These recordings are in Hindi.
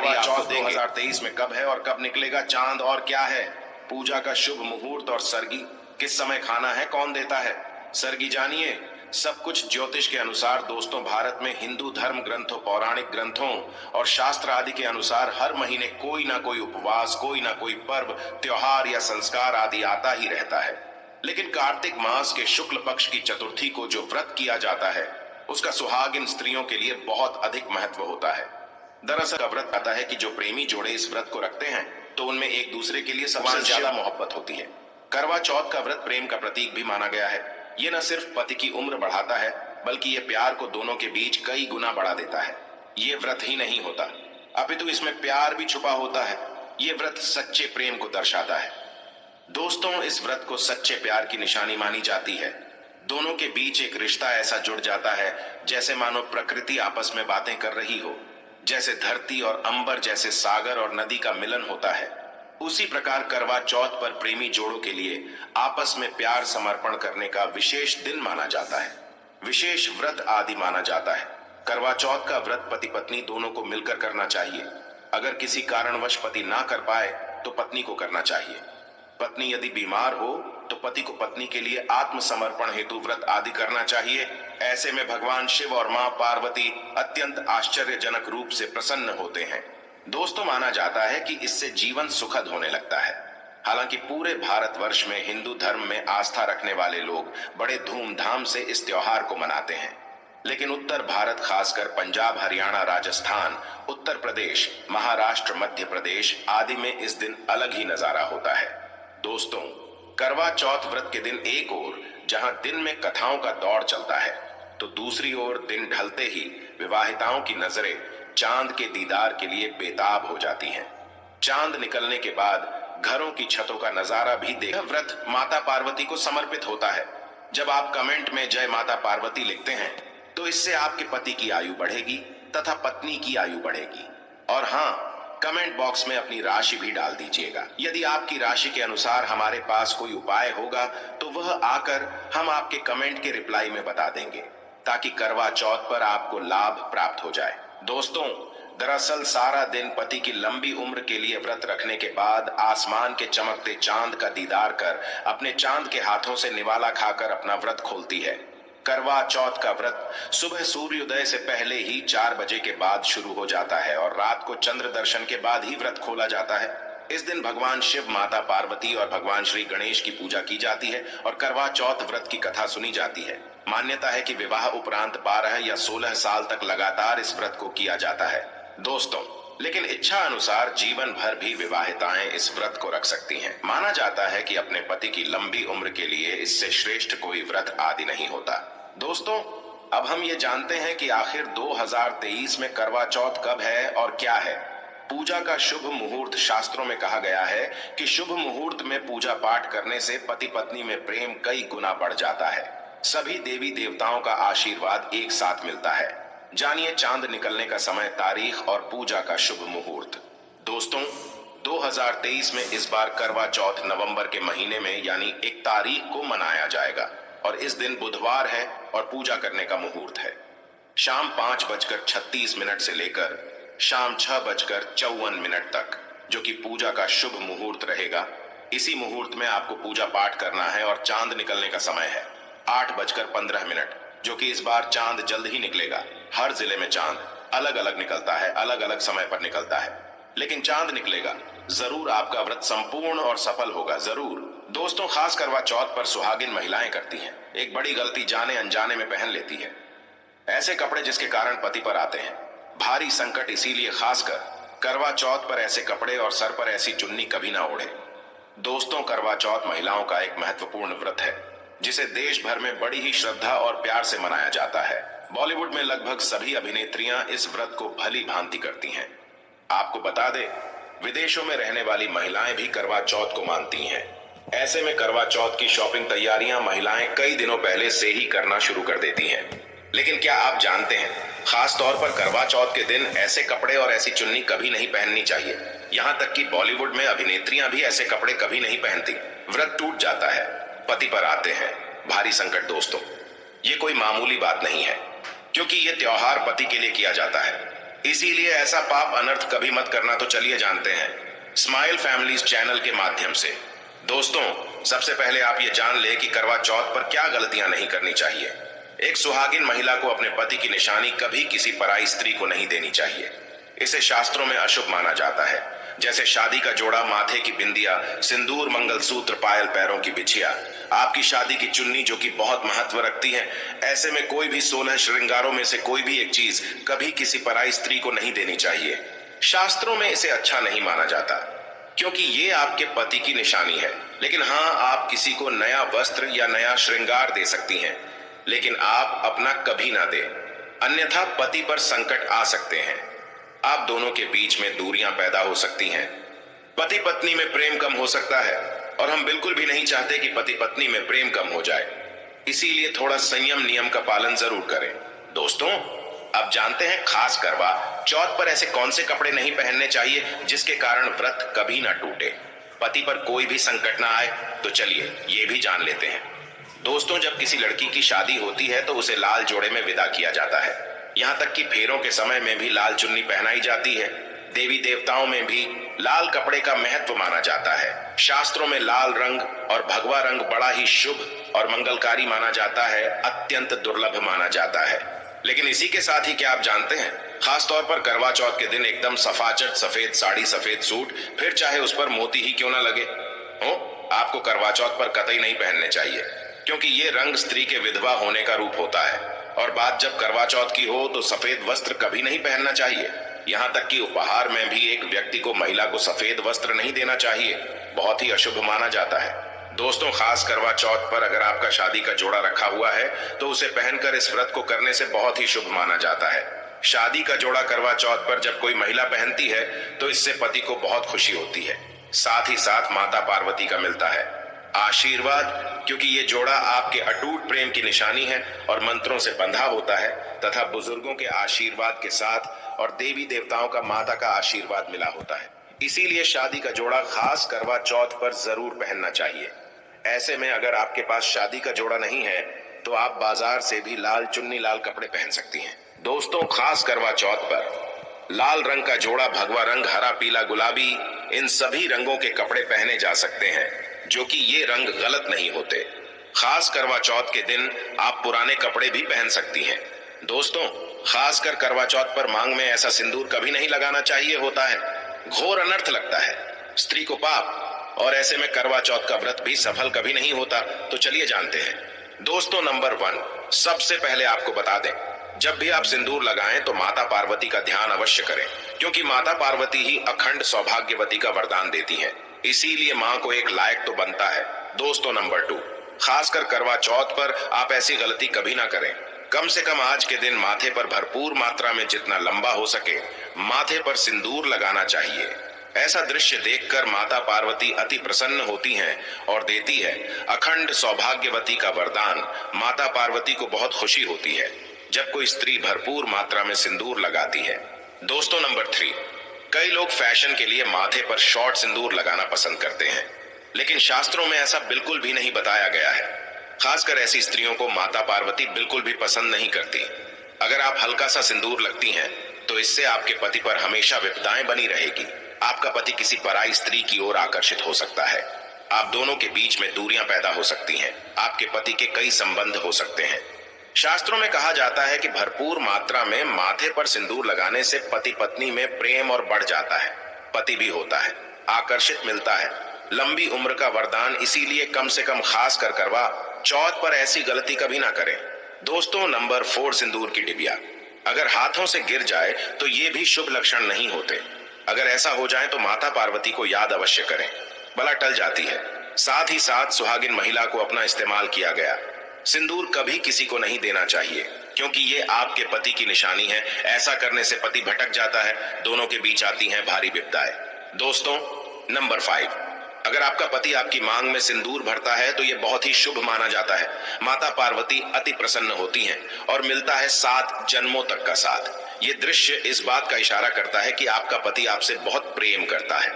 करवा चौथ 2023 में कब है और कब निकलेगा चांद और क्या है पूजा का शुभ मुहूर्त और सरगी किस समय खाना है, कौन देता है सरगी, जानिए सब कुछ ज्योतिष के अनुसार। दोस्तों, भारत में हिंदू धर्म ग्रंथों, पौराणिक ग्रंथों और शास्त्र आदि के अनुसार हर महीने कोई ना कोई उपवास, कोई ना कोई पर्व, त्योहार या संस्कार आदि आता ही रहता है। लेकिन कार्तिक मास के शुक्ल पक्ष की चतुर्थी को जो व्रत किया जाता है उसका सुहागिन स्त्रियों के लिए बहुत अधिक महत्व होता है। दरअसल का व्रत आता है कि जो प्रेमी जोड़े इस व्रत को रखते हैं तो उनमें एक दूसरे के लिए सबसे ज्यादा मोहब्बत होती है। करवा चौथ का व्रत प्रेम का प्रतीक भी माना गया है। ये न सिर्फ पति की उम्र बढ़ाता है बल्कि ये प्यार को दोनों के बीच कई गुना बढ़ा देता है। ये व्रत ही नहीं होता अपितु इसमें प्यार भी छुपा होता है। ये व्रत सच्चे प्रेम को दर्शाता है। दोस्तों, इस व्रत को सच्चे प्यार की निशानी मानी जाती है। दोनों के बीच एक रिश्ता ऐसा जुड़ जाता है जैसे मानो प्रकृति आपस में बातें कर रही हो, जैसे धरती और अंबर, जैसे सागर और नदी का मिलन होता है। उसी प्रकार करवा चौथ पर प्रेमी जोड़ों के लिए आपस में प्यार समर्पण करने का विशेष दिन माना जाता है, विशेष व्रत आदि माना जाता है। करवा चौथ का व्रत पति पत्नी दोनों को मिलकर करना चाहिए। अगर किसी कारणवश पति ना कर पाए तो पत्नी को करना चाहिए। पत्नी यदि बीमार हो तो पति को पत्नी के लिए आत्मसमर्पण हेतु व्रत आदि करना चाहिए। ऐसे में भगवान शिव और मां पार्वती अत्यंत आश्चर्यजनक रूप से प्रसन्न होते हैं। दोस्तों, माना जाता है कि इससे जीवन सुखद होने लगता है। हालांकि पूरे भारतवर्ष में हिंदू धर्म में आस्था रखने वाले लोग बड़े धूमधाम से इस त्योहार को मनाते हैं, लेकिन उत्तर भारत, खासकर पंजाब, हरियाणा, राजस्थान, उत्तर प्रदेश, महाराष्ट्र, मध्य प्रदेश आदि में इस दिन अलग ही नजारा होता है। दोस्तों, करवा चौथ व्रत के दिन एक ओर जहां दिन में कथाओं का दौर चलता है तो दूसरी ओर दिन ढलते ही विवाहिताओं की नजरें चांद के दीदार के लिए बेताब हो जाती हैं। चांद निकलने के बाद घरों की छतों का नजारा भी देख व्रत माता पार्वती को समर्पित होता है। जब आप कमेंट में जय माता पार्वती लिखते हैं तो इससे आपके पति की आयु बढ़ेगी तथा पत्नी की आयु बढ़ेगी। और हाँ, कमेंट बॉक्स में अपनी राशि भी डाल दीजिएगा। यदि आपकी राशि के अनुसार हमारे पास कोई उपाय होगा तो वह आकर हम आपके कमेंट के रिप्लाई में बता देंगे ताकि करवा चौथ पर आपको लाभ प्राप्त हो जाए। दोस्तों, दरअसल सारा दिन पति की लंबी उम्र के लिए व्रत रखने के बाद आसमान के चमकते चांद का दीदार कर अपने चांद के हाथों से निवाला खाकर अपना व्रत खोलती है। करवा चौथ का व्रत सुबह सूर्योदय से पहले ही 4 बजे के बाद शुरू हो जाता है और रात को चंद्र दर्शन के बाद ही व्रत खोला जाता है। इस दिन भगवान शिव, माता पार्वती और भगवान श्री गणेश की पूजा की जाती है और करवा चौथ व्रत की कथा सुनी जाती है। मान्यता है कि विवाह उपरांत 12 या 16 साल तक लगातार इस व्रत को किया जाता है। दोस्तों, लेकिन इच्छा अनुसार जीवन भर भी विवाहिताएं इस व्रत को रख सकती हैं। माना जाता है कि अपने पति की लंबी उम्र के लिए इससे श्रेष्ठ कोई व्रत आदि नहीं होता। दोस्तों, अब हम ये जानते हैं कि आखिर 2023 में करवा चौथ कब है और क्या है। पूजा का शुभ मुहूर्त, शास्त्रों में कहा गया है कि शुभ मुहूर्त में पूजा पाठ करने से पति पत्नी में प्रेम कई गुना बढ़ जाता है। सभी देवी देवताओं का आशीर्वाद एक साथ मिलता है। जानिए चांद निकलने का समय, तारीख और पूजा का शुभ मुहूर्त। दोस्तों, 2023 में इस बार करवा चौथ नवंबर के महीने में यानी 1 तारीख को मनाया जाएगा और इस दिन बुधवार है और पूजा करने का मुहूर्त है शाम 5:36 से लेकर शाम 6:54 तक, जो कि पूजा का शुभ मुहूर्त रहेगा। इसी मुहूर्त में आपको पूजा पाठ करना है और चांद निकलने का समय है 8:15, जो कि इस बार चांद जल्द ही निकलेगा। हर जिले में चांद अलग अलग निकलता है, अलग अलग समय पर निकलता है, लेकिन चांद निकलेगा जरूर। आपका व्रत संपूर्ण और सफल होगा जरूर। दोस्तों, खास करवा चौथ पर सुहागिन महिलाएं करती हैं एक बड़ी गलती, जाने अनजाने में पहन लेती है ऐसे कपड़े जिसके कारण पति पर आते हैं भारी संकट। इसीलिए खासकर करवा चौथ पर ऐसे कपड़े और सर पर ऐसी चुन्नी कभी ना ओढ़े। दोस्तों, करवा चौथ महिलाओं का एक महत्वपूर्ण व्रत है जिसे देश भर में बड़ी ही श्रद्धा और प्यार से मनाया जाता है। बॉलीवुड में लगभग सभी अभिनेत्रियां इस व्रत को भली भांति करती हैं। आपको बता दें, विदेशों में रहने वाली महिलाएं भी करवा चौथ को मानती हैं। ऐसे में करवा चौथ की शॉपिंग तैयारियां महिलाएं कई दिनों पहले से ही करना शुरू कर देती हैं। लेकिन क्या आप जानते हैं, खास तौर पर करवा चौथ के दिन ऐसे कपड़े और ऐसी चुन्नी कभी नहीं पहननी चाहिए। यहाँ तक कि बॉलीवुड में अभिनेत्रियां भी ऐसे कपड़े कभी नहीं पहनती। व्रत टूट जाता है, पति पर आते हैं भारी संकट। दोस्तों, ये कोई मामूली बात नहीं है, क्योंकि ये त्योहार पति के लिए किया जाता है। इसीलिए ऐसा पाप अनर्थ कभी मत करना। तो चलिए जानते हैं स्माइल फैमिलीज चैनल के माध्यम से। दोस्तों, सबसे पहले आप ये जान ले कि करवा चौथ पर क्या गलतियां नहीं करनी चाहिए। एक सुहागिन महिला को अपने पति की निशानी कभी किसी पराई स्त्री को नहीं देनी चाहिए। इसे शास्त्रों में अशुभ माना जाता है, जैसे शादी का जोड़ा, माथे की बिंदिया, सिंदूर, मंगलसूत्र, पायल, पैरों की बिछिया, आपकी शादी की चुन्नी जो कि बहुत महत्व रखती है। ऐसे में कोई भी 16 श्रृंगारों में से कोई भी एक चीज कभी किसी पराई स्त्री को नहीं देनी चाहिए। शास्त्रों में इसे अच्छा नहीं माना जाता, क्योंकि ये आपके पति की निशानी है। लेकिन हाँ, आप किसी को नया वस्त्र या नया श्रृंगार दे सकती हैं, लेकिन आप अपना कभी ना दें, अन्यथा पति पर संकट आ सकते हैं। आप दोनों के बीच में दूरियां पैदा हो सकती हैं। पति पत्नी में प्रेम कम हो सकता है, और हम बिल्कुल भी नहीं चाहते कि पति पत्नी में प्रेम कम हो जाए। इसीलिए थोड़ा संयम नियम का पालन जरूर करें। दोस्तों, अब जानते हैं खास करवा चौथ पर ऐसे कौन से कपड़े नहीं पहनने चाहिए जिसके कारण व्रत कभी ना टूटे, पति पर कोई भी संकट ना आए। तो चलिए ये भी जान लेते हैं। दोस्तों, जब किसी लड़की की शादी होती है तो उसे लाल जोड़े में विदा किया जाता है। यहाँ तक कि फेरों के समय में भी लाल चुन्नी पहनाई जाती है। देवी देवताओं में भी लाल कपड़े का महत्व माना जाता है। शास्त्रों में लाल रंग और भगवा रंग बड़ा ही शुभ और मंगलकारी माना जाता है, अत्यंत दुर्लभ माना जाता है। लेकिन इसी के साथ ही क्या आप जानते हैं, खास तौर पर करवा चौथ के दिन एकदम सफाचट सफेद साड़ी, सफेद सूट, फिर चाहे उस पर मोती ही क्यों ना लगे हो, आपको करवा चौथ पर कतई नहीं पहनने चाहिए, क्योंकि ये रंग स्त्री के विधवा होने का रूप होता है। और बात जब करवा चौथ की हो तो सफेद वस्त्र कभी नहीं पहनना चाहिए। यहाँ तक कि उपहार में भी एक व्यक्ति को महिला को सफेद वस्त्र नहीं देना चाहिए, बहुत ही अशुभ माना जाता है। दोस्तों, खास करवा चौथ पर अगर आपका शादी का जोड़ा रखा हुआ है तो उसे पहनकर इस व्रत को करने से बहुत ही शुभ माना जाता है। शादी का जोड़ा करवा चौथ पर जब कोई महिला पहनती है तो इससे पति को बहुत खुशी होती है, साथ ही साथ माता पार्वती का मिलता है आशीर्वाद, क्योंकि ये जोड़ा आपके अटूट प्रेम की निशानी है और मंत्रों से बंधा होता है तथा बुजुर्गों के आशीर्वाद के साथ और देवी देवताओं का, माता का आशीर्वाद मिला होता है। इसीलिए शादी का जोड़ा खास करवा चौथ पर जरूर पहनना चाहिए। ऐसे में अगर आपके पास शादी का जोड़ा नहीं है तो आप बाजार से भी लाल चुन्नी, लाल कपड़े पहन सकती हैं। दोस्तों, खास करवा चौथ पर लाल रंग का जोड़ा, भगवा रंग, हरा, पीला, गुलाबी, इन सभी रंगों के कपड़े पहने जा सकते हैं, जो कि ये रंग गलत नहीं होते। खास करवा चौथ के दिन आप पुराने कपड़े भी पहन सकती हैं। दोस्तों, खासकर करवा चौथ पर मांग में ऐसा सिंदूर कभी नहीं लगाना चाहिए होता है, घोर अनर्थ लगता है, स्त्री को पाप, और ऐसे में करवा चौथ का व्रत भी सफल कभी नहीं होता। तो चलिए जानते हैं। दोस्तों, नंबर 1, सबसे पहले आपको बता दें, जब भी आप सिंदूर लगाएं तो माता पार्वती का ध्यान अवश्य करें, क्योंकि माता पार्वती ही अखंड सौभाग्यवती का वरदान देती हैं। इसीलिए मां को एक लायक तो बनता है। दोस्तों, नंबर 2, खासकर करवा चौथ पर आप ऐसी गलती कभी ना करें। कम से कम आज के दिन माथे पर भरपूर मात्रा में जितना लंबा हो सके माथे पर सिंदूर लगाना चाहिए। ऐसा दृश्य देखकर माता पार्वती अति प्रसन्न होती हैं और देती है अखंड सौभाग्यवती का वरदान। माता पार्वती को बहुत खुशी होती है जब कोई स्त्री भरपूर मात्रा में सिंदूर लगाती है। दोस्तों, नंबर 3, कई लोग फैशन के लिए माथे पर शॉर्ट सिंदूर लगाना पसंद करते हैं, लेकिन शास्त्रों में ऐसा बिल्कुल भी नहीं बताया गया है। खासकर ऐसी स्त्रियों को माता पार्वती बिल्कुल भी पसंद नहीं करती। अगर आप हल्का सा सिंदूर लगती हैं तो इससे आपके पति पर हमेशा विपदाएं बनी रहेगी। आपका पति किसी पराई स्त्री की ओर आकर्षित हो सकता है, आप दोनों के बीच में दूरियां पैदा हो सकती हैं, आपके पति के कई संबंध हो सकते हैं। शास्त्रों में कहा जाता है कि भरपूर मात्रा में माथे पर सिंदूर लगाने से पति पत्नी में प्रेम और बढ़ जाता है, पति भी होता है, आकर्षित मिलता है, लंबी उम्र का वरदान। इसीलिए कम से कम खास कर करवा चौथ पर ऐसी गलती कभी ना करें। दोस्तों, नंबर 4, सिंदूर की डिबिया अगर हाथों से गिर जाए तो ये भी शुभ लक्षण नहीं होते। अगर ऐसा हो जाए तो माता पार्वती को याद अवश्य करें, बला टल जाती है। साथ ही साथ सुहागिन महिला को अपना इस्तेमाल किया गया सिंदूर कभी किसी को नहीं देना चाहिए, क्योंकि ये आपके पति की निशानी है। ऐसा करने से पति भटक जाता है, दोनों के बीच आती हैं भारी विपदाएं। दोस्तों, नंबर 5, अगर आपका पति आपकी मांग में सिंदूर भरता है तो यह बहुत ही शुभ माना जाता है। माता पार्वती अति प्रसन्न होती हैं और मिलता है 7 जन्मों तक का साथ। ये दृश्य इस बात का इशारा करता है कि आपका पति आपसे बहुत प्रेम करता है।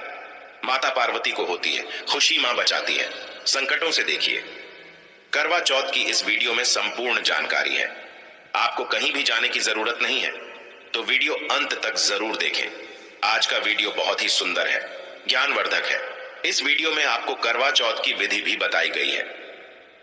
माता पार्वती को होती है खुशी, मां बचाती है संकटों से। देखिए, करवा चौथ की इस वीडियो में संपूर्ण जानकारी है, आपको कहीं भी जाने की जरूरत नहीं है। तो वीडियो अंत तक जरूर देखें। आज का वीडियो बहुत ही सुंदर है, ज्ञानवर्धक है। इस वीडियो में आपको करवा चौथ की विधि भी बताई गई है।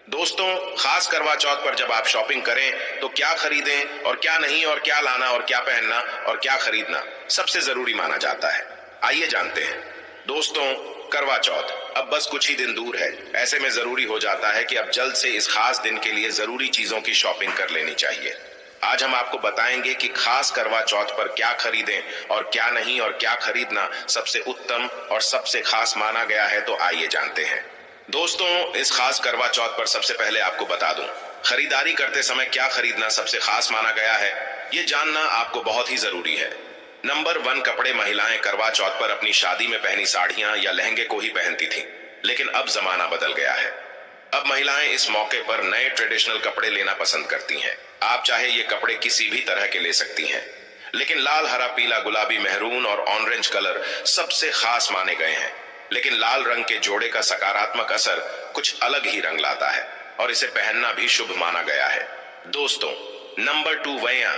दोस्तों, खास करवा चौथ पर जब आप शॉपिंग करें तो क्या खरीदें और क्या नहीं, और क्या लाना और क्या पहनना और क्या खरीदना सबसे जरूरी माना जाता है। आइए जानते हैं। दोस्तों, करवा चौथ अब बस कुछ ही दिन दूर है। ऐसे में जरूरी हो जाता है कि अब जल्द से इस खास दिन के लिए जरूरी चीजों की शॉपिंग कर लेनी चाहिए। आज हम आपको बताएंगे कि खास करवा चौथ पर क्या खरीदें और क्या नहीं, और क्या खरीदना सबसे उत्तम और सबसे खास माना गया है। तो आइए जानते हैं। दोस्तों, इस खास करवा चौथ पर सबसे पहले आपको बता दूं, खरीदारी करते समय क्या खरीदना सबसे खास माना गया है, ये जानना आपको बहुत ही जरूरी है। नंबर 1, कपड़े। महिलाएं करवा चौथ पर अपनी शादी में पहनी साड़ियां या लहंगे को ही पहनती थीं, लेकिन अब जमाना बदल गया है। अब महिलाएं इस मौके पर नए ट्रेडिशनल कपड़े लेना पसंद करती हैं। आप चाहे ये कपड़े किसी भी तरह के ले सकती हैं, लेकिन लाल, हरा, पीला, गुलाबी, मेहरून और ऑरेंज कलर सबसे खास माने गए हैं। लेकिन लाल रंग के जोड़े का सकारात्मक असर कुछ अलग ही रंग लाता है और इसे पहनना भी शुभ माना गया है। दोस्तों, नंबर 2, वैया।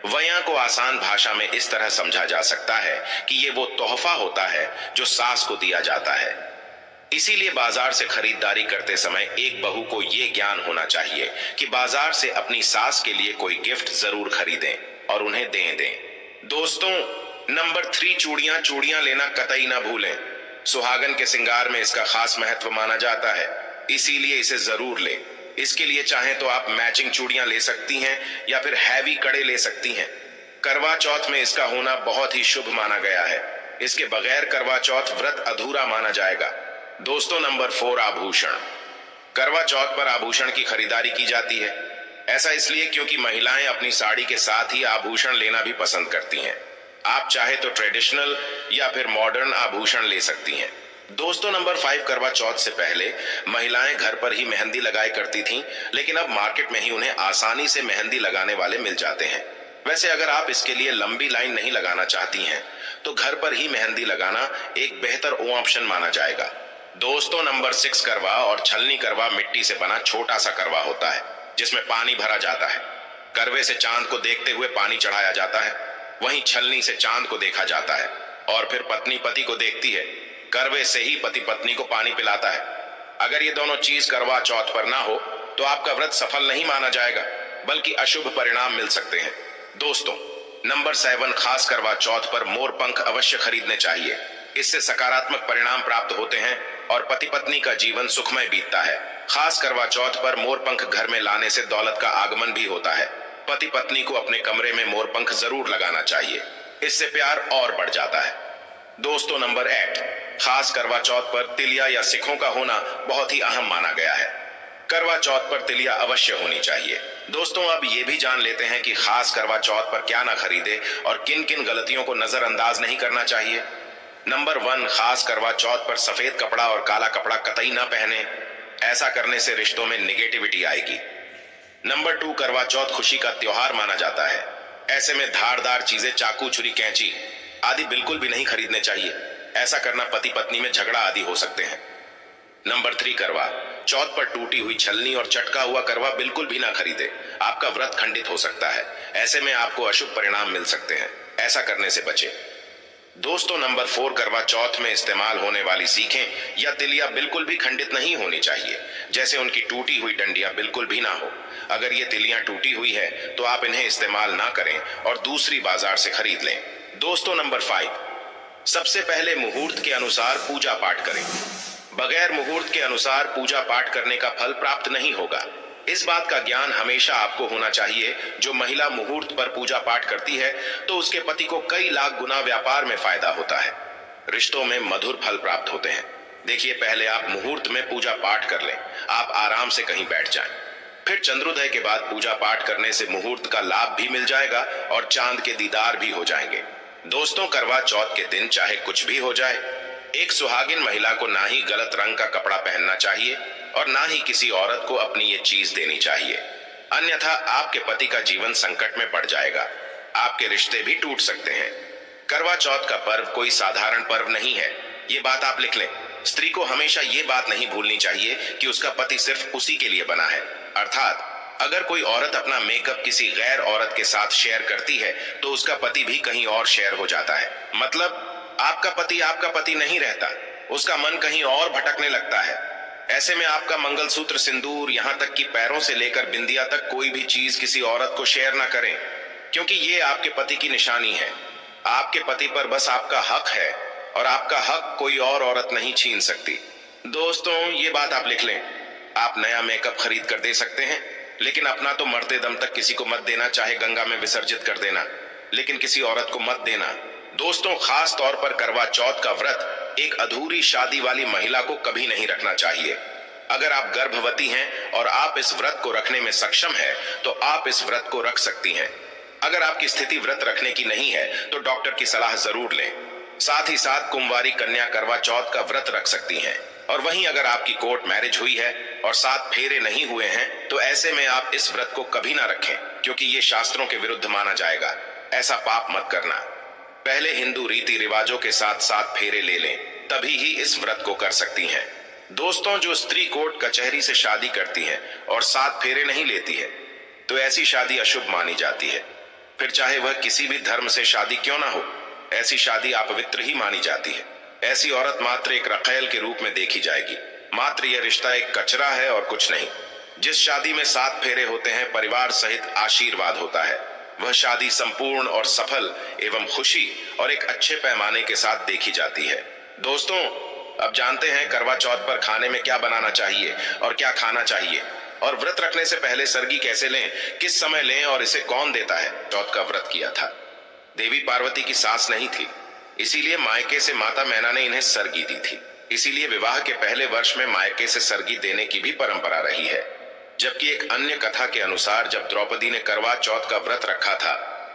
वैया को आसान भाषा में इस तरह समझा जा सकता है कि ये वो तोहफा होता है जो सास को दिया जाता है। इसीलिए बाजार से खरीदारी करते समय एक बहू को ये ज्ञान होना चाहिए कि बाजार से अपनी सास के लिए कोई गिफ्ट जरूर खरीदें और उन्हें दें। दोस्तों, नंबर 3, चूड़ियां। चूड़ियां लेना कतई ना भूलें। सुहागन के श्रृंगार में इसका खास महत्व माना जाता है, इसीलिए इसे जरूर लें। इसके लिए चाहें तो आप मैचिंग चूड़ियां ले सकती हैं या फिर हैवी कड़े ले सकती हैं। करवा चौथ में इसका होना बहुत ही शुभ माना गया है। इसके बगैर करवा चौथ व्रत अधूरा माना जाएगा। दोस्तों, नंबर 4, आभूषण। करवा चौथ पर आभूषण की खरीदारी की जाती है। ऐसा इसलिए क्योंकि महिलाएं अपनी साड़ी के साथ ही आभूषण लेना भी पसंद करती हैं। आप चाहे तो ट्रेडिशनल या फिर मॉडर्न आभूषण ले सकती हैं। दोस्तों, नंबर 5, करवा चौथ से पहले महिलाएं घर पर ही मेहंदी लगाया करती थीं, लेकिन अब मार्केट में ही उन्हें आसानी से मेहंदी लगाने वाले मिल जाते हैं। वैसे अगर आप इसके लिए लंबी लाइन नहीं लगाना चाहती हैं तो घर पर ही मेहंदी लगाना एक बेहतर ऑप्शन माना जाएगा। दोस्तों, नंबर 6, करवा और छलनी। करवा मिट्टी से बना छोटा सा करवा होता है जिसमें पानी भरा जाता है। करवे से चांद को देखते हुए पानी चढ़ाया जाता है, वहीं छलनी से चांद को देखा जाता है और फिर पत्नी पति को देखती है। करवे से ही पति पत्नी को पानी पिलाता है। अगर ये दोनों चीज करवा चौथ पर ना हो तो आपका व्रत सफल नहीं माना जाएगा, बल्कि अशुभ परिणाम मिल सकते हैं। दोस्तों, नंबर 7, खास करवा चौथ पर मोर पंख अवश्य खरीदने चाहिए। इससे सकारात्मक परिणाम प्राप्त होते हैं और पति पत्नी का जीवन सुखमय बीतता है। खास करवा चौथ पर मोर पंख घर में लाने से दौलत का आगमन भी होता है। पति पत्नी को अपने कमरे में मोर पंख जरूर लगाना चाहिए, इससे प्यार और बढ़ जाता है। दोस्तों, नंबर 8, खास करवा चौथ पर तिलिया या सिखों का होना बहुत ही अहम माना गया है। करवा चौथ पर तिलिया अवश्य होनी चाहिए। दोस्तों, अब ये भी जान लेते हैं कि खास करवा चौथ पर क्या ना खरीदे और किन किन गलतियों को नजरअंदाज नहीं करना चाहिए। नंबर 1, खास करवा चौथ पर सफेद कपड़ा और काला कपड़ा कतई ना पहने। ऐसा करने से रिश्तों में निगेटिविटी आएगी। नंबर 2, करवा चौथ खुशी का त्योहार माना जाता है। ऐसे में धारदार चीजें, चाकू, छुरी, कैंची आदि बिल्कुल भी नहीं खरीदने चाहिए। ऐसा करना पति पत्नी में झगड़ा आदि हो सकते हैं। नंबर 3, करवा चौथ पर टूटी हुई छलनी और चटका हुआ करवा बिल्कुल भी ना खरीदे। आपका व्रत खंडित हो सकता है। ऐसे में आपको अशुभ परिणाम मिल सकते हैं। ऐसा करने से बचें। दोस्तों, नंबर 4, करवा चौथ में इस्तेमाल होने वाली सीखें या तिलिया बिल्कुल भी खंडित नहीं होनी चाहिए। जैसे उनकी टूटी हुई डंडियां बिल्कुल भी ना हो। अगर ये तिलियां टूटी हुई है तो आप इन्हें इस्तेमाल ना करें और दूसरी बाजार से खरीद लें। दोस्तों, नंबर 5, सबसे पहले मुहूर्त के अनुसार पूजा पाठ करें। बगैर मुहूर्त के अनुसार पूजा पाठ करने का फल प्राप्त नहीं होगा। इस बात का ज्ञान हमेशा आपको होना चाहिए। जो महिला मुहूर्त पर पूजा पाठ करती है तो उसके पति को कई लाख गुना व्यापार में फायदा होता है, रिश्तों में मधुर फल प्राप्त होते हैं। देखिए, पहले आप मुहूर्त में पूजा पाठ कर लें। आप आराम से कहीं बैठ जाएं। फिर चंद्रोदय के बाद पूजा पाठ करने से मुहूर्त का लाभ भी मिल जाएगा और चांद के दीदार भी हो जाएंगे। दोस्तों, करवा चौथ के दिन चाहे कुछ भी हो जाए, एक सुहागिन महिला को ना ही गलत रंग का कपड़ा पहनना चाहिए और ना ही किसी औरत को अपनी ये चीज देनी चाहिए, अन्यथा आपके पति का जीवन संकट में पड़ जाएगा। आपके रिश्ते भी टूट सकते हैं। करवा चौथ का पर्व कोई साधारण पर्व नहीं है, ये बात आप लिख लें। स्त्री को हमेशा ये बात नहीं भूलनी चाहिए कि उसका पति सिर्फ उसी के लिए बना है, अर्थात अगर कोई औरत अपना मेकअप किसी गैर औरत के साथ शेयर करती है तो उसका पति भी कहीं और शेयर हो जाता है। मतलब आपका पति नहीं रहता, उसका मन कहीं और भटकने लगता है। ऐसे में आपका मंगलसूत्र, सिंदूर, यहां तक कि पैरों से लेकर बिंदिया तक कोई भी चीज किसी औरत को शेयर ना करें, क्योंकि ये आपके पति की निशानी है। आपके पति पर बस आपका हक है और आपका हक कोई और औरत नहीं छीन सकती। दोस्तों, ये बात आप लिख लें। आप नया मेकअप खरीद कर दे सकते हैं, लेकिन अपना तो मरते दम तक किसी को मत देना, चाहे गंगा में विसर्जित कर देना, लेकिन किसी औरत को मत देना। दोस्तों, खास तौर पर करवा चौथ का व्रत एक अधूरी शादी वाली महिला को कभी नहीं रखना चाहिए। अगर आप गर्भवती हैं और आप इस व्रत को रखने में सक्षम हैं, तो आप इस व्रत को रख सकती हैं। अगर आपकी स्थिति व्रत रखने की नहीं है तो डॉक्टर की सलाह जरूर लें। साथ ही साथ कुंवारी कन्या करवा चौथ का व्रत रख सकती हैं। और वहीं अगर आपकी कोर्ट मैरिज हुई है और 7 फेरे नहीं हुए हैं, तो ऐसे में आप इस व्रत को कभी ना रखें, क्योंकि ये शास्त्रों के विरुद्ध माना जाएगा। ऐसा पाप मत करना। पहले हिंदू रीति रिवाजों के साथ 7 फेरे ले लें, तभी ही इस व्रत को कर सकती हैं। दोस्तों, जो स्त्री कोर्ट कचहरी से शादी करती है और 7 फेरे नहीं लेती है, तो ऐसी शादी अशुभ मानी जाती है। फिर चाहे वह किसी भी धर्म से शादी क्यों ना हो, ऐसी शादी अपवित्र ही मानी जाती है। ऐसी औरत मात्र एक रखैल के रूप में देखी जाएगी। मात्र यह रिश्ता एक कचरा है और कुछ नहीं। जिस शादी में 7 फेरे होते हैं, परिवार सहित आशीर्वाद होता है, वह शादी संपूर्ण और सफल एवं खुशी और एक अच्छे पैमाने के साथ देखी जाती है। दोस्तों, अब जानते हैं करवा चौथ पर खाने में क्या बनाना चाहिए और क्या खाना चाहिए, और व्रत रखने से पहले सरगी कैसे लें, किस समय लें और इसे कौन देता है। चौथ का व्रत किया था। देवी पार्वती की सास नहीं थी, इसीलिए मायके से माता मैना ने इन्हें सरगी दी थी। इसीलिए विवाह के पहले वर्ष में मायके से सरगी देने की भी परंपरा रही है। जबकि एक अन्य कथा के अनुसार जब द्रौपदी ने करवा चौथ का व्रत रखा था,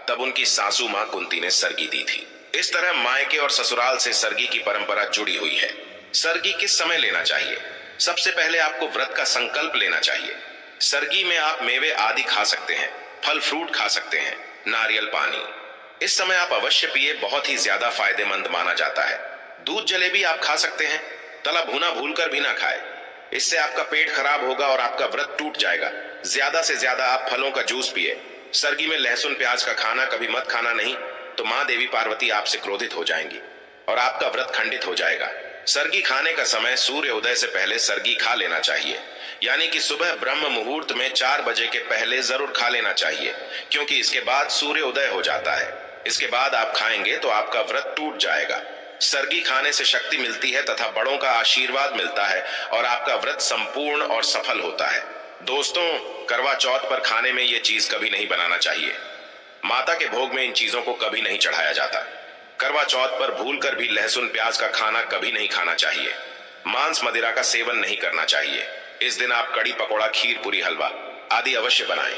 तब उनकी सासू मां कुंती ने सरगी दी थी। इस तरह मायके और ससुराल से सरगी की परंपरा जुड़ी हुई है। सरगी किस समय लेना चाहिए? सबसे पहले आपको व्रत का संकल्प लेना चाहिए। सरगी में आप मेवे आदि खा सकते हैं, फल फ्रूट खा सकते हैं, नारियल पानी। इस समय आप अवश्य पिए, बहुत ही ज्यादा फायदेमंद माना जाता है। दूध जलेबी आप खा सकते हैं, तला भुना भूलकर भी ना खाए, इससे आपका पेट खराब होगा और आपका व्रत टूट जाएगा। ज्यादा से ज्यादा आप फलों का जूस पिए। सरगी में लहसुन प्याज का खाना कभी मत खाना, नहीं तो मां देवी पार्वती आपसे क्रोधित हो जाएंगी और आपका व्रत खंडित हो जाएगा। सरगी खाने का समय सूर्य उदय से पहले सरगी खा लेना चाहिए, यानी कि सुबह ब्रह्म मुहूर्त में 4 बजे के पहले जरूर खा लेना चाहिए, क्योंकि इसके बाद सूर्य उदय हो जाता है। इसके बाद आप खाएंगे तो आपका व्रत टूट जाएगा। सरगी खाने से शक्ति मिलती है तथा बड़ों का आशीर्वाद मिलता है और आपका व्रत संपूर्ण और सफल होता है। दोस्तों, करवा चौथ पर खाने में ये चीज कभी नहीं बनाना चाहिए। माता के भोग में इन चीजों को कभी नहीं चढ़ाया जाता। करवा चौथ पर भूलकर भी लहसुन प्याज का खाना कभी नहीं खाना चाहिए। मांस मदिरा का सेवन नहीं करना चाहिए। इस दिन आप कड़ी पकौड़ा, खीर पूरी, हलवा आदि अवश्य बनाएं।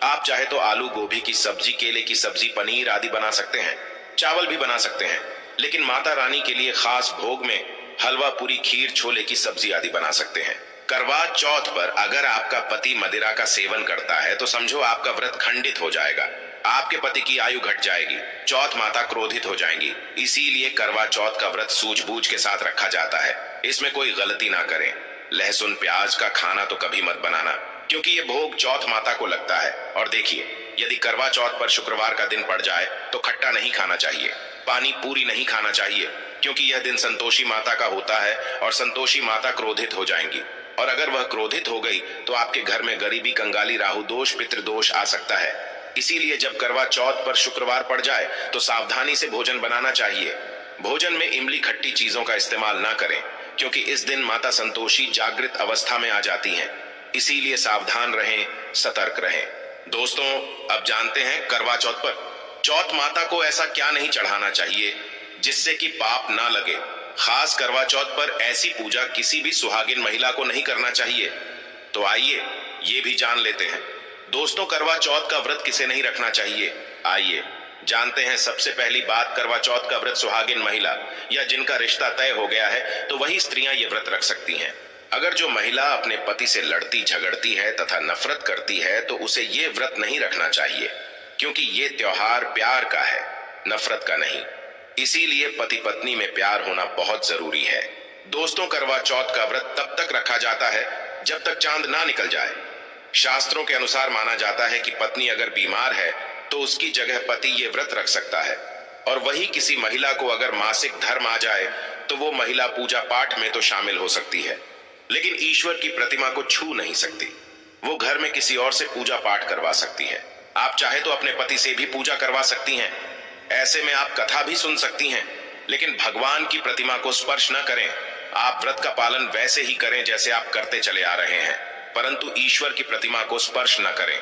आप चाहे तो आलू गोभी की सब्जी, केले की सब्जी, पनीर आदि बना सकते हैं, चावल भी बना सकते हैं, लेकिन माता रानी के लिए खास भोग में हलवा, पूरी, खीर, छोले की सब्जी आदि बना सकते हैं। करवा चौथ पर अगर आपका पति मदिरा का सेवन करता है तो समझो आपका व्रत खंडित हो जाएगा, आपके पति की आयु घट जाएगी, चौथ माता क्रोधित हो जाएंगी। इसीलिए करवा चौथ का व्रत सूझबूझ के साथ रखा जाता है। इसमें कोई गलती ना करें। लहसुन प्याज का खाना तो कभी मत बनाना, क्योंकि ये भोग चौथ माता को लगता है। और देखिए, यदि करवा चौथ पर शुक्रवार का दिन पड़ जाए तो खट्टा नहीं खाना चाहिए, पानी पूरी नहीं खाना चाहिए, क्योंकि यह दिन संतोषी माता का होता है और संतोषी माता क्रोधित हो जाएंगी। और अगर वह क्रोधित हो गई तो आपके घर में गरीबी, कंगाली, राहु दोष, पितृदोष आ सकता है। इसीलिए जब करवा चौथ पर शुक्रवार पड़ जाए तो सावधानी से भोजन बनाना चाहिए। भोजन में इमली, खट्टी चीजों का इस्तेमाल ना करें, क्योंकि इस दिन माता संतोषी जागृत अवस्था में आ जाती हैं। इसीलिए सावधान रहें, सतर्क रहें। दोस्तों, अब जानते हैं करवा चौथ पर चौथ माता को ऐसा क्या नहीं चढ़ाना चाहिए जिससे कि पाप ना लगे। खास करवा चौथ पर ऐसी पूजा किसी भी सुहागिन महिला को नहीं करना चाहिए। तो आइए ये भी जान लेते हैं। दोस्तों, करवा चौथ का व्रत किसे नहीं रखना चाहिए, आइए जानते हैं। सबसे पहली बात, करवा चौथ का व्रत सुहागिन महिला या जिनका रिश्ता तय हो गया है तो वही स्त्रियां ये व्रत रख सकती हैं। अगर जो महिला अपने पति से लड़ती झगड़ती है तथा नफरत करती है तो उसे ये व्रत नहीं रखना चाहिए, क्योंकि ये त्योहार प्यार का है, नफरत का नहीं। इसीलिए पति पत्नी में प्यार होना बहुत जरूरी है। दोस्तों, करवा चौथ का व्रत तब तक रखा जाता है जब तक चांद ना निकल जाए। शास्त्रों के अनुसार माना जाता है कि पत्नी अगर बीमार है तो उसकी जगह पति ये व्रत रख सकता है, और वही किसी महिला को अगर मासिक धर्म आ जाए तो वो महिला पूजा पाठ में तो शामिल हो सकती है, लेकिन ईश्वर की प्रतिमा को छू नहीं सकती। वो घर में किसी और से पूजा पाठ करवा सकती है। आप चाहे तो अपने पति से भी पूजा करवा सकती हैं। ऐसे में आप कथा भी सुन सकती हैं, लेकिन भगवान की प्रतिमा को स्पर्श न करें। आप व्रत का पालन वैसे ही करें जैसे आप करते चले आ रहे हैं, परंतु ईश्वर की प्रतिमा को स्पर्श न करें।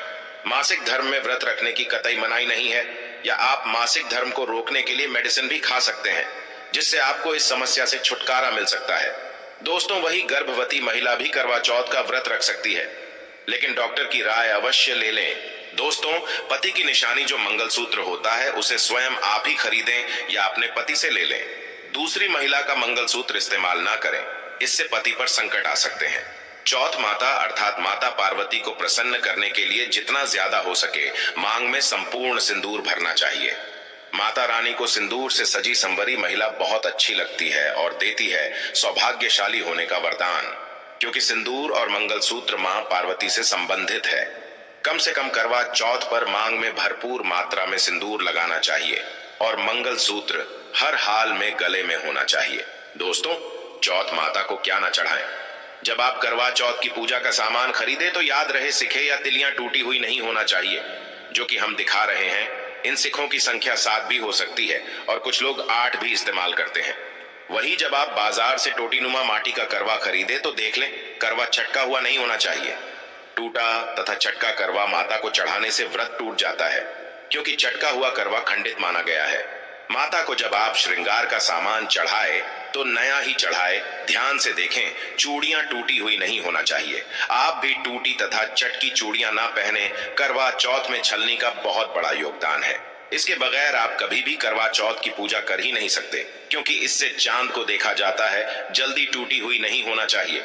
मासिक धर्म में व्रत रखने की कतई मनाही नहीं है, या आप मासिक धर्म को रोकने के लिए मेडिसिन भी खा सकते हैं, जिससे आपको इस समस्या से छुटकारा मिल सकता है। दोस्तों, वही गर्भवती महिला भी करवा चौथ का व्रत रख सकती है, लेकिन डॉक्टर की राय अवश्य ले लें। दोस्तों, पति की निशानी जो मंगलसूत्र होता है उसे स्वयं आप ही खरीदें या अपने पति से ले लें। दूसरी महिला का मंगलसूत्र इस्तेमाल ना करें, इससे पति पर संकट आ सकते हैं। चौथ माता अर्थात माता पार्वती को प्रसन्न करने के लिए जितना ज्यादा हो सके मांग में संपूर्ण सिंदूर भरना चाहिए। माता रानी को सिंदूर से सजी संवरी महिला बहुत अच्छी लगती है और देती है सौभाग्यशाली होने का वरदान, क्योंकि सिंदूर और मंगलसूत्र मां पार्वती से संबंधित है। कम से कम करवा चौथ पर मांग में भरपूर मात्रा में सिंदूर लगाना चाहिए और मंगलसूत्र हर हाल में गले में होना चाहिए। दोस्तों, चौथ माता को क्या ना चढ़ाएं। जब आप करवा चौथ की पूजा का सामान खरीदे तो याद रहे सिखे या तिलियां टूटी हुई नहीं होना चाहिए, जो कि हम दिखा रहे हैं। इन सिखों की संख्या 7 भी हो सकती है और कुछ लोग 8 भी इस्तेमाल करते हैं। वही जब आप बाजार से टोटीनुमा माटी का करवा खरीदे तो देख लें, करवा चटका हुआ नहीं होना चाहिए। टूटा तथा चटका करवा माता को चढ़ाने से व्रत टूट जाता है, क्योंकि चटका हुआ करवा खंडित माना गया है। माता को जब आप श्रृंगार का सामान चढ़ाए तो नया ही चढ़ाए। ध्यान से देखें, चूड़ियां टूटी हुई नहीं होना चाहिए। आप भी टूटी तथा चटकी चूड़ियां ना पहने। करवा चौथ में छलनी का बहुत बड़ा योगदान है। इसके बगैर आप कभी भी करवा चौथ की पूजा कर ही नहीं सकते, क्योंकि इससे चांद को देखा जाता है। जल्दी टूटी हुई नहीं होना चाहिए।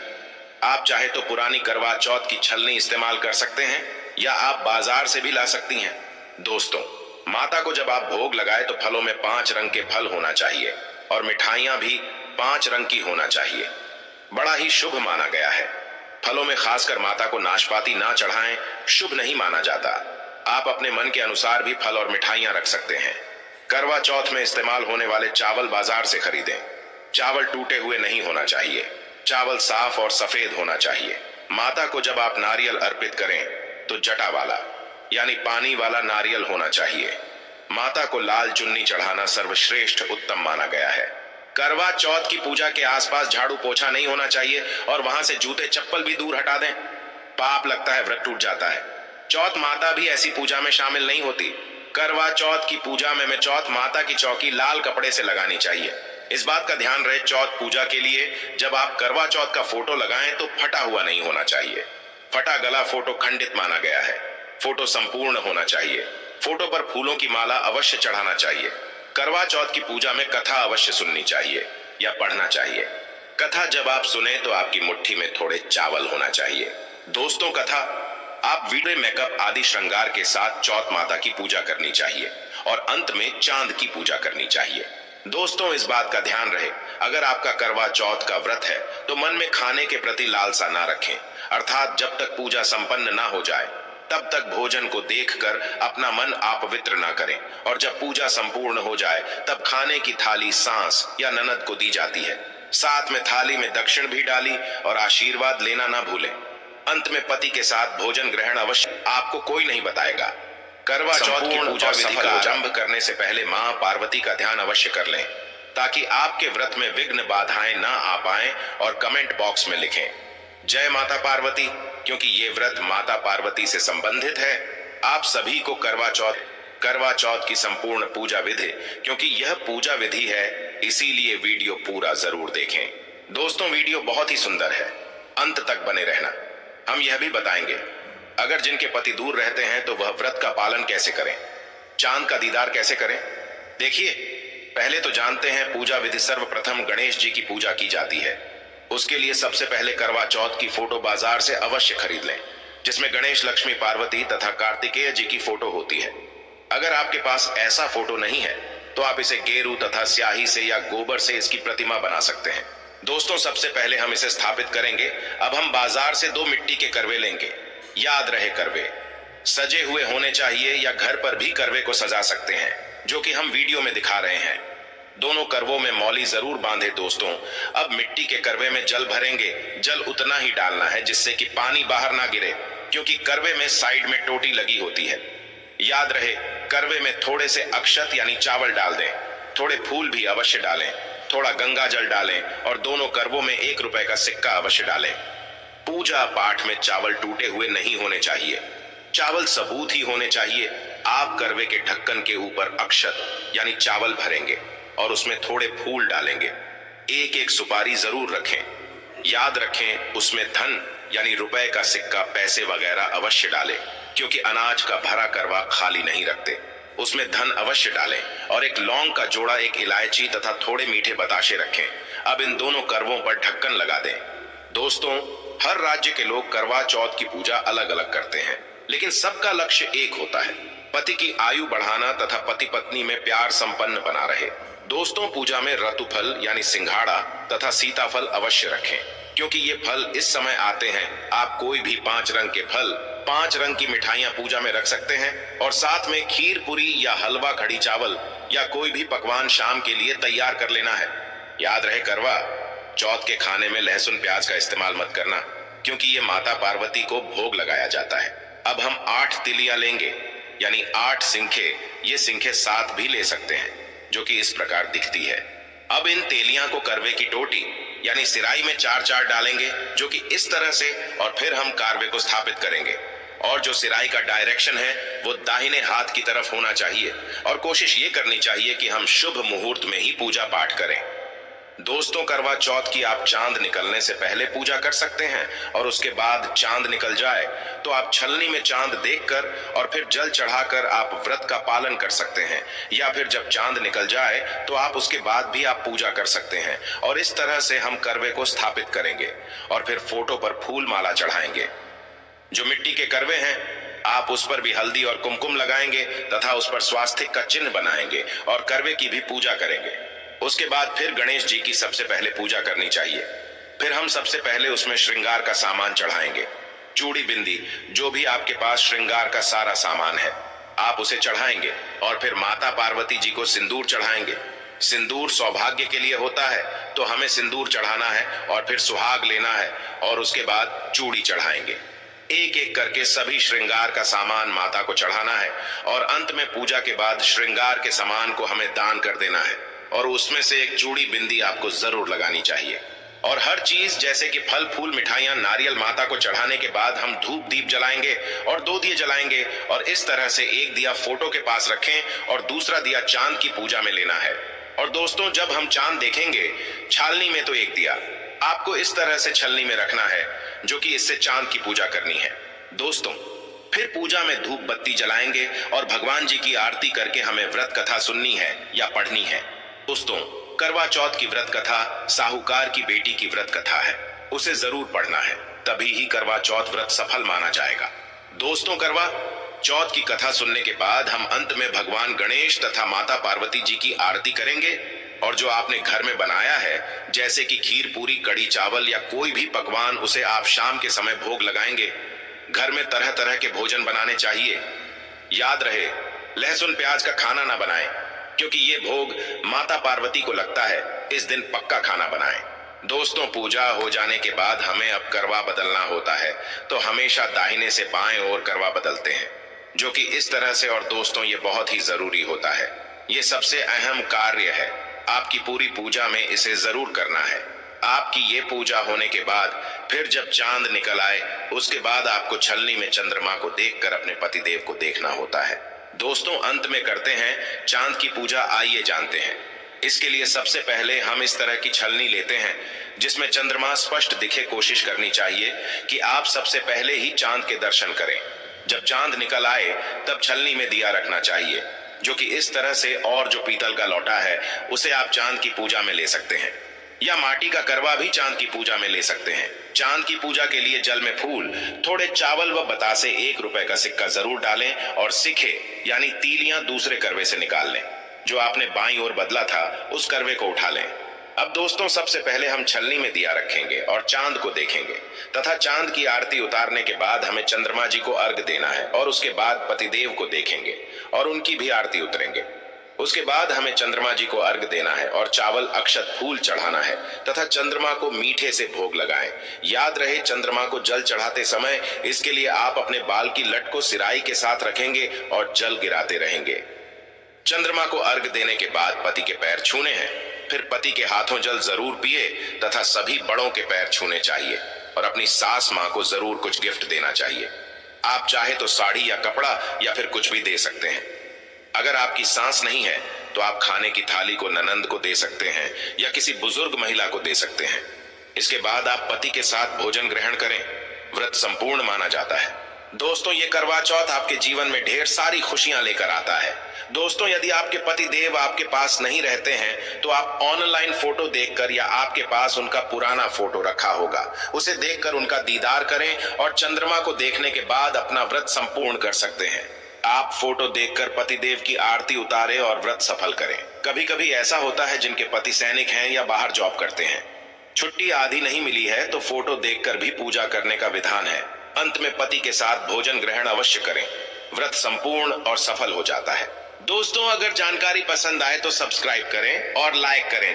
आप चाहे तो पुरानी करवा चौथ की छलनी इस्तेमाल कर सकते हैं, या आप बाजार से भी ला सकती हैं। दोस्तों, माता को जब आप भोग लगाए तो फलों में 5 रंग के फल होना चाहिए और मिठाइयां भी 5 रंग की होना चाहिए। बड़ा ही शुभ माना गया है। फलों में खासकर माता को नाशपाती ना चढ़ाएं, शुभ नहीं माना जाता। आप अपने मन के अनुसार भी फल और मिठाइयां रख सकते हैं। करवा चौथ में इस्तेमाल होने वाले चावल बाजार से खरीदें। चावल टूटे हुए नहीं होना चाहिए। चावल साफ और सफेद होना चाहिए। माता को जब आप नारियल अर्पित करें तो जटा वाला यानी पानी वाला नारियल होना चाहिए। माता को लाल चुन्नी चढ़ाना सर्वश्रेष्ठ उत्तम माना गया है। करवा चौथ की पूजा के आसपास झाड़ू पोछा नहीं होना चाहिए और वहां से जूते चप्पल भी दूर हटा दें। पाप लगता है, व्रत टूट जाता है। चौथ माता भी ऐसी पूजा में शामिल नहीं होती। करवा चौथ की पूजा में चौथ माता की चौकी लाल कपड़े से लगानी चाहिए। इस बात का ध्यान रहे, चौथ पूजा के लिए जब आप करवा चौथ का फोटो लगाएं तो फटा हुआ नहीं होना चाहिए। फटा गला फोटो खंडित माना गया है। फोटो संपूर्ण होना चाहिए। फोटो पर फूलों की माला अवश्य चढ़ाना चाहिए। करवा चौथ की पूजा में कथा अवश्य सुननी चाहिए या पढ़ना चाहिए। कथा जब आप सुने तो आपकी मुट्ठी में थोड़े चावल होना चाहिए। दोस्तों, कथा आप वीडियो मेकअप आदि श्रृंगार के साथ चौथ माता की पूजा करनी चाहिए और अंत में चांद की पूजा करनी चाहिए। दोस्तों, इस बात का ध्यान रहे, अगर आपका करवा चौथ का व्रत है तो मन में खाने के प्रति लालसा ना रखें, अर्थात जब तक पूजा संपन्न ना हो जाए तब तक भोजन को देखकर अपना मन अपवित्र ना करें, और जब पूजा संपूर्ण हो जाए तब खाने की थाली सांस या ननद को दी जाती है। साथ में थाली में दक्षिण भी डाली और आशीर्वाद लेना ना भूलें। अंत में पति के साथ भोजन ग्रहण अवश्य, आपको कोई नहीं बताएगा। करवा चौथ की पूजा विधि का आरंभ करने से पहले मां पार्वती का ध्यान अवश्य कर लें, ताकि आपके व्रत में विघ्न बाधाएं ना आ पाएं, और कमेंट बॉक्स में लिखें जय माता पार्वती, क्योंकि ये व्रत माता पार्वती से संबंधित है। आप सभी को करवा चौथ की संपूर्ण पूजा विधि, क्योंकि यह पूजा विधि है, इसीलिए वीडियो पूरा जरूर देखें। दोस्तों, वीडियो बहुत ही सुंदर है, अंत तक बने रहना। हम यह भी बताएंगे अगर जिनके पति दूर रहते हैं तो वह व्रत का पालन कैसे करें, चांद का दीदार कैसे करें। देखिए, पहले तो जानते हैं पूजा विधि सर्वप्रथम गणेश जी की पूजा की जाती है। उसके लिए सबसे पहले करवा चौथ की फोटो बाजार से अवश्य खरीद लें, जिसमें गणेश, लक्ष्मी, पार्वती तथा कार्तिकेय जी की फोटो होती है। अगर आपके पास ऐसा फोटो नहीं है तो आप इसे गेरू तथा स्याही से या गोबर से इसकी प्रतिमा बना सकते हैं। दोस्तों, सबसे पहले हम इसे स्थापित करेंगे। अब हम बाजार से 2 मिट्टी के करवे लेंगे। याद रहे करवे सजे हुए होने चाहिए या घर पर भी करवे को सजा सकते हैं, जो कि हम वीडियो में दिखा रहे हैं। दोनों करवों में मौली जरूर बांधे दोस्तों। अब मिट्टी के करवे में जल भरेंगे। जल उतना ही डालना है जिससे कि पानी बाहर ना गिरे, क्योंकि करवे में साइड में टोटी लगी होती है। याद रहे करवे में थोड़े से अक्षत यानी चावल डाल दें, थोड़े फूल भी अवश्य डालें, थोड़ा गंगा जल डालें और दोनों करवों में 1 रुपए का सिक्का अवश्य डालें। पूजा पाठ में चावल टूटे हुए नहीं होने चाहिए, चावल सबूत ही होने चाहिए। आप करवे के ढक्कन के ऊपर अक्षत यानी चावल भरेंगे और उसमें थोड़े फूल डालेंगे। एक एक सुपारी जरूर रखें। याद रखें उसमें धन यानी रुपए का सिक्का, पैसे वगैरह अवश्य डालें, क्योंकि अनाज का भरा करवा खाली नहीं रखते। उसमें धन अवश्य डालें और एक लौंग का जोड़ा, एक इलायची तथा थोड़े मीठे बताशे रखें। अब इन दोनों करवों पर ढक्कन लगा दें। दोस्तों, हर राज्य के लोग करवा चौथ की पूजा अलग अलग करते हैं, लेकिन सबका लक्ष्य एक होता है, पति की आयु बढ़ाना तथा पति पत्नी में प्यार संपन्न बना रहे। दोस्तों, पूजा में रतुफल यानी सिंघाड़ा तथा सीताफल अवश्य रखें, क्योंकि ये फल इस समय आते हैं। आप कोई भी 5 रंग के फल, 5 रंग की मिठाइयां पूजा में रख सकते हैं और साथ में खीर पूरी या हलवा, कढ़ी चावल या कोई भी पकवान शाम के लिए तैयार कर लेना है। याद रहे करवा चौथ के खाने में लहसुन प्याज का इस्तेमाल मत करना, क्योंकि ये माता पार्वती को भोग लगाया जाता है। अब हम 8 तिलियां लेंगे यानी 8 सिंखे। ये सिंखे 7 भी ले सकते हैं, जो कि इस प्रकार दिखती है। अब इन तेलियां को करवे की टोटी यानी सिराई में 4-4 डालेंगे, जो कि इस तरह से, और फिर हम कारवे को स्थापित करेंगे। और जो सिराई का डायरेक्शन है वो दाहिने हाथ की तरफ होना चाहिए और कोशिश ये करनी चाहिए कि हम शुभ मुहूर्त में ही पूजा पाठ करें। दोस्तों, करवा चौथ की आप चांद निकलने से पहले पूजा कर सकते हैं और उसके बाद चांद निकल जाए तो आप छलनी में चांद देखकर और फिर जल चढ़ाकर आप व्रत का पालन कर सकते हैं, या फिर जब चांद निकल जाए तो आप उसके बाद भी आप पूजा कर सकते हैं। और इस तरह से हम करवे को स्थापित करेंगे और फिर फोटो पर फूल माला चढ़ाएंगे। जो मिट्टी के करवे हैं आप उस पर भी हल्दी और कुमकुम लगाएंगे तथा उस पर स्वास्तिक का चिन्ह बनाएंगे और करवे की भी पूजा करेंगे। उसके बाद फिर गणेश जी की सबसे पहले पूजा करनी चाहिए। फिर हम सबसे पहले उसमें श्रृंगार का सामान चढ़ाएंगे। चूड़ी, बिंदी, जो भी आपके पास श्रृंगार का सारा सामान है आप उसे चढ़ाएंगे और फिर माता पार्वती जी को सिंदूर चढ़ाएंगे। सिंदूर सौभाग्य के लिए होता है, तो हमें सिंदूर चढ़ाना है और फिर सुहाग लेना है और उसके बाद चूड़ी चढ़ाएंगे। एक एक करके सभी श्रृंगार का सामान माता को चढ़ाना है और अंत में पूजा के बाद श्रृंगार के सामान को हमें दान कर देना है और उसमें से एक चूड़ी, बिंदी आपको जरूर लगानी चाहिए। और हर चीज जैसे कि फल, फूल, मिठाइयां, नारियल माता को चढ़ाने के बाद हम धूप दीप जलाएंगे और 2 दिए जलाएंगे और इस तरह से एक दिया फोटो के पास रखें और दूसरा दिया चांद की पूजा में लेना है। और दोस्तों, जब हम चांद देखेंगे छालनी में तो एक दिया आपको इस तरह से छलनी में रखना है, जो कि इससे चांद की पूजा करनी है। दोस्तों, फिर पूजा में धूप बत्ती जलाएंगे और भगवान जी की आरती करके हमें व्रत कथा सुननी है या पढ़नी है। दोस्तों, करवा चौथ की व्रत कथा साहूकार की बेटी की व्रत कथा है, उसे जरूर पढ़ना है, तभी ही करवा चौथ व्रत सफल माना जाएगा। दोस्तों, करवा चौथ की कथा सुनने के बाद हम अंत में भगवान गणेश तथा माता पार्वती जी की आरती करेंगे और जो आपने घर में बनाया है जैसे कि खीर पूरी, कड़ी चावल या कोई भी पकवान, उसे आप शाम के समय भोग लगाएंगे। घर में तरह तरह के भोजन बनाने चाहिए। याद रहे लहसुन प्याज का खाना ना बनाएं, क्योंकि ये भोग माता पार्वती को लगता है। इस दिन पक्का खाना बनाएं। दोस्तों, पूजा हो जाने के बाद हमें अब करवा बदलना होता है, तो हमेशा दाहिने से बाएं ओर करवा बदलते हैं, जो कि इस तरह से। और दोस्तों, ये बहुत ही जरूरी होता है, ये सबसे अहम कार्य है। आपकी पूरी पूजा में इसे जरूर करना है। आपकी ये पूजा होने के बाद फिर जब चांद निकल आए उसके बाद आपको छलनी में चंद्रमा को देखकर अपने पतिदेव को देखना होता है। दोस्तों, अंत में करते हैं चांद की पूजा। आइए जानते हैं। इसके लिए सबसे पहले हम इस तरह की छलनी लेते हैं जिसमें चंद्रमा स्पष्ट दिखे। कोशिश करनी चाहिए कि आप सबसे पहले ही चांद के दर्शन करें। जब चांद निकल आए तब छलनी में दिया रखना चाहिए, जो कि इस तरह से। और जो पीतल का लोटा है उसे आप चांद की पूजा में ले सकते हैं, या माटी का करवा भी चांद की पूजा में ले सकते हैं। चांद की पूजा के लिए जल में फूल, थोड़े चावल व बतासे, 1 रुपए का सिक्का जरूर डालें और सिखे यानी तीलियां दूसरे करवे से निकाल लें। जो आपने बाईं ओर बदला था उस करवे को उठा लें। अब दोस्तों, सबसे पहले हम छलनी में दिया रखेंगे और चांद को देखेंगे तथा चांद की आरती उतारने के बाद हमें चंद्रमा जी को अर्घ देना है और उसके बाद पतिदेव को देखेंगे और उनकी भी आरती उतरेंगे। उसके बाद हमें चंद्रमा जी को अर्घ देना है और चावल अक्षत फूल चढ़ाना है तथा चंद्रमा को मीठे से भोग लगाएं। याद रहे, चंद्रमा को जल चढ़ाते समय इसके लिए आप अपने बाल की लट को सिराई के साथ रखेंगे और जल गिराते रहेंगे। चंद्रमा को अर्घ देने के बाद पति के पैर छूने हैं। फिर पति के हाथों जल जरूर पिए तथा सभी बड़ों के पैर छूने चाहिए और अपनी सास मां को जरूर कुछ गिफ्ट देना चाहिए। आप चाहे तो साड़ी या कपड़ा या फिर कुछ भी दे सकते हैं। अगर आपकी सांस नहीं है तो आप खाने की थाली को ननंद को दे सकते हैं या किसी बुजुर्ग महिला को दे सकते हैं। इसके बाद आप पति के साथ भोजन ग्रहण करें। व्रत संपूर्ण माना जाता है। दोस्तों, ये करवा चौथ आपके जीवन में ढेर सारी खुशियां लेकर आता है। दोस्तों, यदि आपके पति देव आपके पास नहीं रहते हैं तो आप ऑनलाइन फोटो देखकर या आपके पास उनका पुराना फोटो रखा होगा, उसे देखकर उनका दीदार करें और चंद्रमा को देखने के बाद अपना व्रत संपूर्ण कर सकते हैं। आप फोटो देखकर पतिदेव की आरती उतारें और व्रत सफल करें। कभी कभी ऐसा होता है जिनके पति सैनिक हैं या बाहर जॉब करते हैं, छुट्टी आदि नहीं मिली है तो फोटो देखकर भी पूजा करने का विधान है। अंत में पति के साथ भोजन ग्रहण अवश्य करें। व्रत संपूर्ण और सफल हो जाता है। दोस्तों, अगर जानकारी पसंद आए तो सब्सक्राइब करें और लाइक करें।